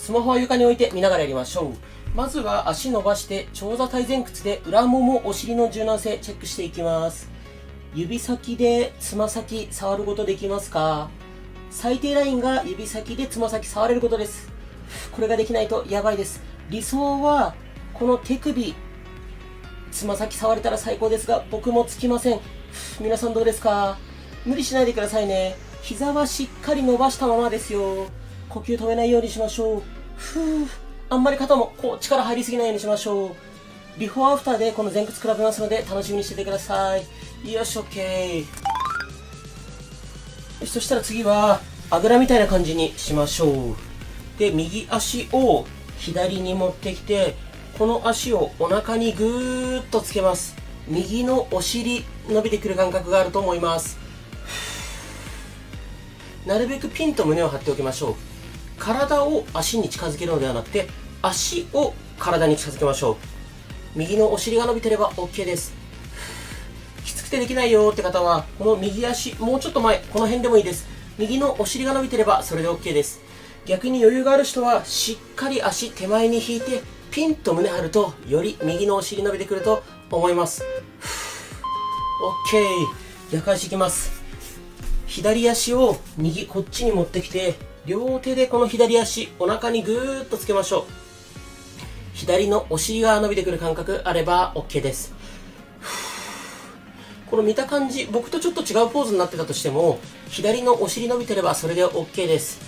スマホは床に置いて見ながらやりましょう。まずは足伸ばして長座体前屈で裏ももお尻の柔軟性チェックしていきます。指先でつま先触ることできますか？最低ラインが指先でつま先触れることです。これができないとやばいです。理想はこの手首つま先触れたら最高ですが、僕もつきません。皆さんどうですか？無理しないでくださいね。膝はしっかり伸ばしたままですよ。呼吸止めないようにしましょう。あんまり肩も力入りすぎないようにしましょう。ビフォーアフターでこの前屈比べますので楽しみにしててください。よし、OK。そしたら次はあぐらみたいな感じにしましょう。で、右足を左に持ってきて、この足をお腹にぐーっとつけます。右のお尻伸びてくる感覚があると思います。なるべくピンと胸を張っておきましょう。体を足に近づけるのではなくて、足を体に近づけましょう。右のお尻が伸びてれば OK です。きつくてできないよって方は、この右足、もうちょっと前、この辺でもいいです。右のお尻が伸びてればそれで OK です。逆に余裕がある人は、しっかり足手前に引いて、ピンと胸張ると、より右のお尻伸びてくると思います。OK。逆足いきます。左足を右、こっちに持ってきて、両手でこの左足、お腹にぐーっとつけましょう。左のお尻が伸びてくる感覚あれば OK です。この見た感じ、僕とちょっと違うポーズになってたとしても、左のお尻伸びてればそれで OK です。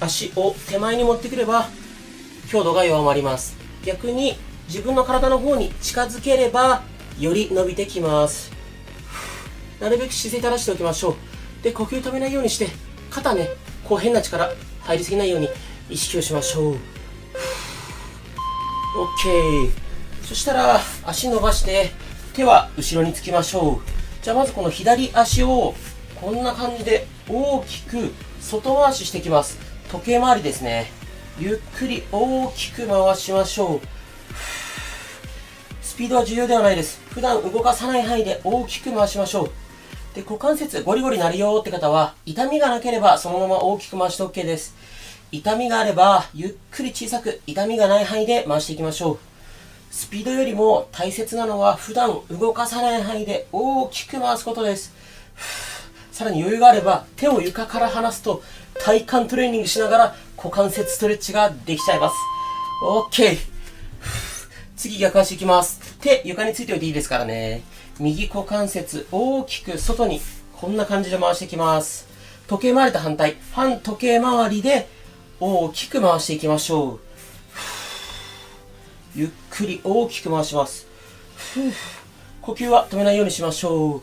足を手前に持ってくれば、強度が弱まります。逆に自分の体の方に近づければ、より伸びてきます。なるべく姿勢正しておきましょう。で、呼吸止めないようにして、肩ね、変な力入りすぎないように意識をしましょう。OK。そしたら、足伸ばして、手は後ろにつきましょう。じゃあまずこの左足を、こんな感じで大きく外回ししていきます。時計回りですね。ゆっくり大きく回しましょう。スピードは重要ではないです。普段動かさない範囲で大きく回しましょう。で、股関節ゴリゴリなるよって方は、痛みがなければそのまま大きく回して OK です。痛みがあれば、ゆっくり小さく痛みがない範囲で回していきましょう。スピードよりも大切なのは、普段動かさない範囲で大きく回すことです。さらに余裕があれば、手を床から離すと、体幹トレーニングしながら股関節ストレッチができちゃいます。OK。次逆足いきます。手床についておいていいですからね。右股関節大きく外にこんな感じで回していきます。時計回りと反対、反時計回りで大きく回していきましょう。ゆっくり大きく回します。呼吸は止めないようにしましょう。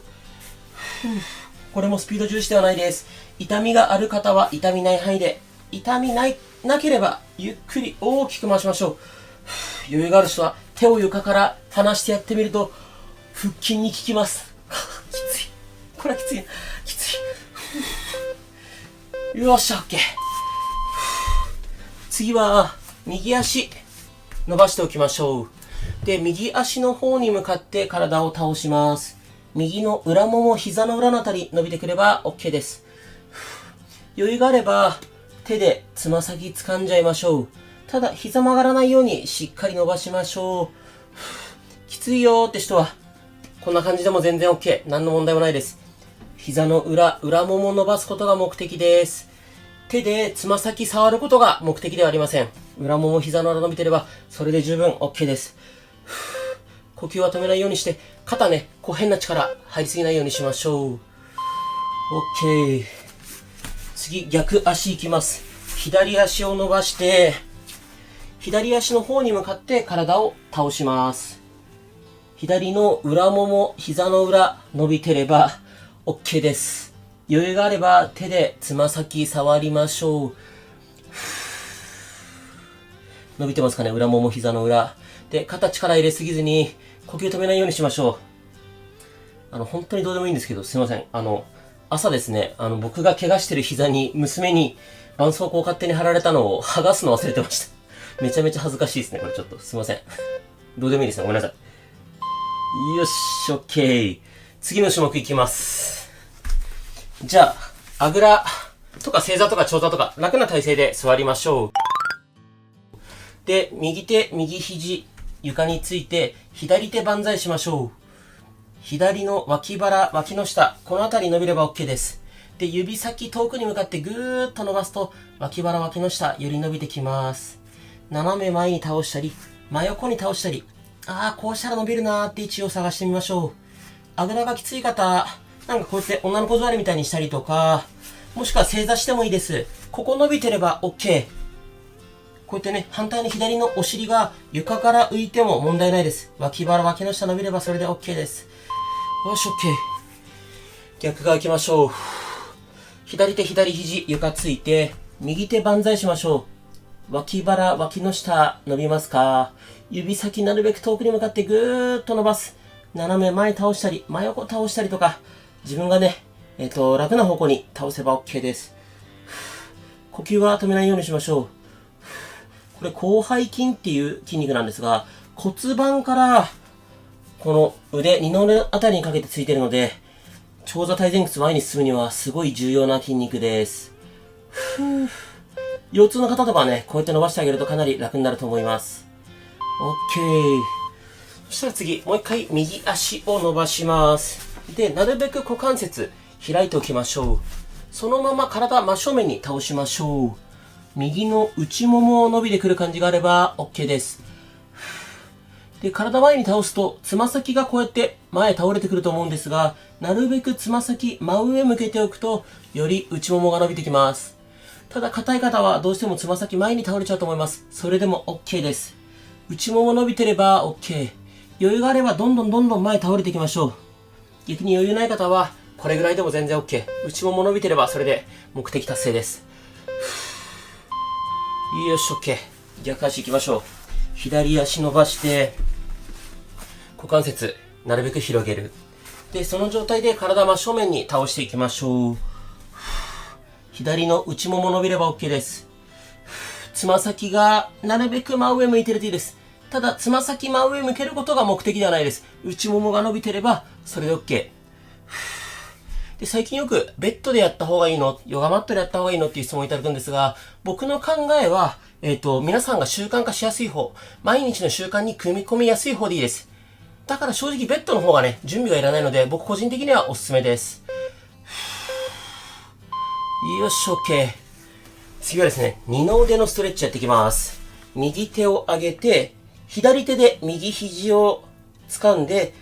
これもスピード重視ではないです。痛みがある方は痛みない範囲で、痛みなければゆっくり大きく回しましょう。余裕がある人は手を床から離してやってみると腹筋に効きます。きつい。これはきつい。きつい。よっしゃ、OK。次は右足伸ばしておきましょう。で、右足の方に向かって体を倒します。右の裏もも、膝の裏のあたり伸びてくれば OK です。余裕があれば手でつま先掴んじゃいましょう。ただ膝曲がらないようにしっかり伸ばしましょう。きついよーって人はこんな感じでも全然 OK。何の問題もないです。膝の裏もも伸ばすことが目的です。手でつま先触ることが目的ではありません。裏もも、膝の裏伸びてればそれで十分 OK です。呼吸は止めないようにして、肩ね、変な力入りすぎないようにしましょう。OK。次、逆足いきます。左足を伸ばして、左足の方に向かって体を倒します。左の裏もも、膝の裏伸びてれば OK です。余裕があれば手でつま先触りましょう。伸びてますかね、裏もも、膝の裏。で、肩力入れすぎずに呼吸止めないようにしましょう。本当にどうでもいいんですけど、すいません。朝ですね、僕が怪我してる膝に娘に絆創膏を勝手に貼られたのを剥がすの忘れてました。めちゃめちゃ恥ずかしいですね、これちょっと。すいません。どうでもいいですね、ごめんなさい。よし、OK。次の種目いきます。じゃあ、あぐらとか正座とか長座とか楽な体勢で座りましょう。で、右手、右肘、床について、左手万歳しましょう。左の脇腹、脇の下、この辺り伸びれば OK です。で、指先遠くに向かってぐーっと伸ばすと、脇腹、脇の下、より伸びてきます。斜め前に倒したり、真横に倒したり、こうしたら伸びるなーって位置を探してみましょう。あぐらがきつい方、なんかこうやって女の子座りみたいにしたりとか、もしくは正座してもいいです。ここ伸びてれば OK。こうやってね、反対に左のお尻が床から浮いても問題ないです。脇腹、脇の下伸びればそれで OK です。よし、OK。逆側行きましょう。左手、左肘、床ついて、右手万歳しましょう。脇腹、脇の下伸びますか？指先なるべく遠くに向かってぐーっと伸ばす。斜め前倒したり、真横倒したりとか、自分がね、楽な方向に倒せば OK です。呼吸は止めないようにしましょう。これ、広背筋っていう筋肉なんですが、骨盤から、この腕、二の腕あたりにかけてついているので、長座体前屈前に進むにはすごい重要な筋肉です。腰痛の方とかはね、こうやって伸ばしてあげるとかなり楽になると思います。OK。そしたら次、もう一回右足を伸ばします。で、なるべく股関節開いておきましょう。そのまま体真正面に倒しましょう。右の内ももを伸びてくる感じがあれば OK です。で、体前に倒すと、つま先がこうやって前へ倒れてくると思うんですが、なるべくつま先真上向けておくと、より内ももが伸びてきます。ただ、硬い方はどうしてもつま先前に倒れちゃうと思います。それでも OK です。内もも伸びてれば OK。余裕があればどんどん前倒れていきましょう。逆に余裕ない方は、これぐらいでも全然 OK。内もも伸びてればそれで目的達成です。よし、OK。逆足行きましょう。左足伸ばして、股関節、なるべく広げる。で、その状態で体真正面に倒していきましょう。左の内もも伸びれば OK です。つま先がなるべく真上向いてるといいです。ただ、つま先真上向けることが目的ではないです。内ももが伸びてれば、それで OK。で、最近よく、ベッドでやった方がいいの？ヨガマットでやった方がいいの？っていう質問をいただくんですが、僕の考えは、皆さんが習慣化しやすい方、毎日の習慣に組み込みやすい方でいいです。だから正直ベッドの方がね、準備がいらないので、僕個人的にはおすすめです。よし、OK。次はですね、二の腕のストレッチやっていきます。右手を上げて、左手で右肘を掴んで、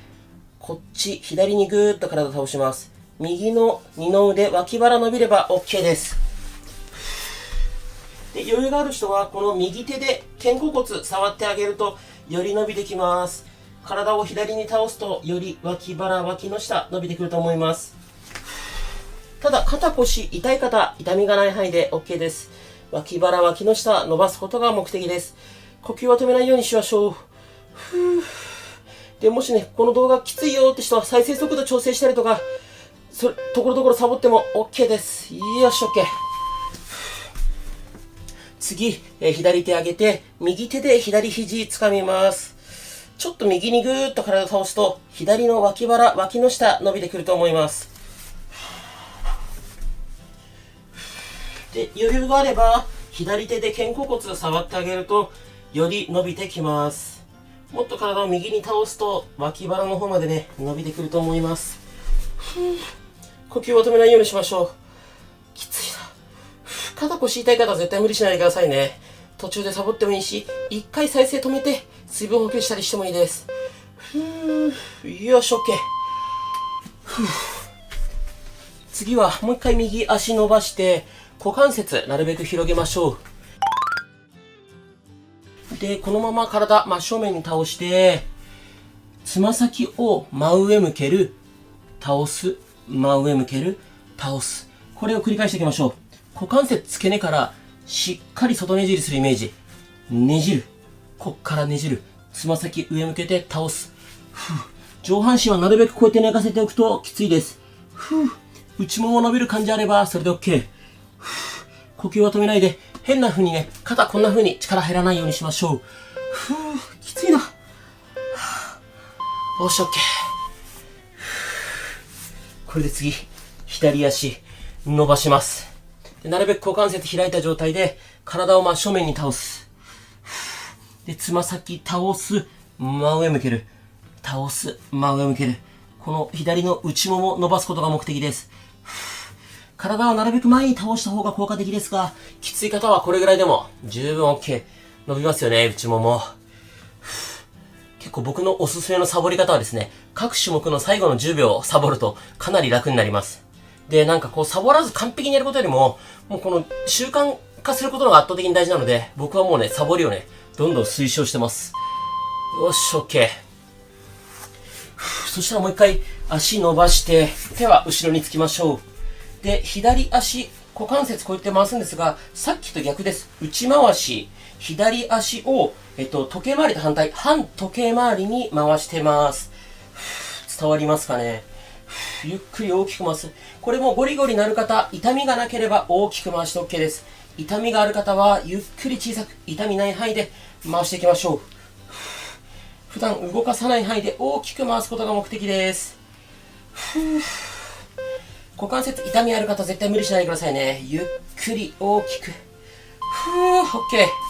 こっち、左にぐーっと体を倒します。右の二の腕、脇腹伸びれば OK です。で、余裕がある人は、この右手で肩甲骨触ってあげると、より伸びてきます。体を左に倒すと、より脇腹、脇の下、伸びてくると思います。ただ、肩腰痛い方、痛みがない範囲で OK です。脇腹、脇の下、伸ばすことが目的です。呼吸は止めないようにしましょう。で、もしね、この動画きついよって人は再生速度調整したりとか、ところどころサボっても OK です。よし、OK。次、左手上げて、右手で左肘掴みます。ちょっと右にぐーっと体を倒すと、左の脇腹、脇の下伸びてくると思います。で、余裕があれば、左手で肩甲骨を触ってあげると、より伸びてきます。もっと体を右に倒すと、脇腹の方までね、伸びてくると思います。呼吸を止めないようにしましょう。きついな。肩腰痛い方は絶対無理しないでくださいね。途中でサボってもいいし、一回再生止めて、水分補給したりしてもいいです。よし、OK。次は、もう一回右足伸ばして、股関節なるべく広げましょう。で、このまま体真正面に倒して、つま先を真上向ける、倒す、真上向ける、倒す。これを繰り返していきましょう。股関節付け根からしっかり外ねじりするイメージ。ねじる。こっからねじる。つま先上向けて倒す。上半身はなるべくこうやって寝かせておくときついです。内もも伸びる感じあればそれで OK。呼吸は止めないで、変な風にね、肩こんな風に力入らないようにしましょう。きついな。よし、OK。これで次、左足伸ばします。なるべく股関節開いた状態で体を真正面に倒す。で、つま先倒す。真上向ける。倒す。真上向ける。この左の内ももを伸ばすことが目的です。体をなるべく前に倒した方が効果的ですが、きつい方はこれぐらいでも十分 OK。伸びますよね、内もも。結構僕のおすすめのサボり方はですね、各種目の最後の10秒をサボるとかなり楽になります。で、なんかこうサボらず完璧にやることよりも、もうこの習慣化することが圧倒的に大事なので、僕はもうね、サボりをね、どんどん推奨してます。よし、OK。そしたらもう一回足伸ばして、手は後ろにつきましょう。で、左足、股関節こうやって回すんですが、さっきと逆です。内回し、左足を、時計回りと反時計回りに回してます。伝わりますかね。ゆっくり大きく回す。これもゴリゴリなる方、痛みがなければ大きく回して OK です。痛みがある方は、ゆっくり小さく、痛みない範囲で回していきましょう。普段動かさない範囲で大きく回すことが目的です。股関節痛みある方絶対無理しないでくださいね。ゆっくり大きく。OK。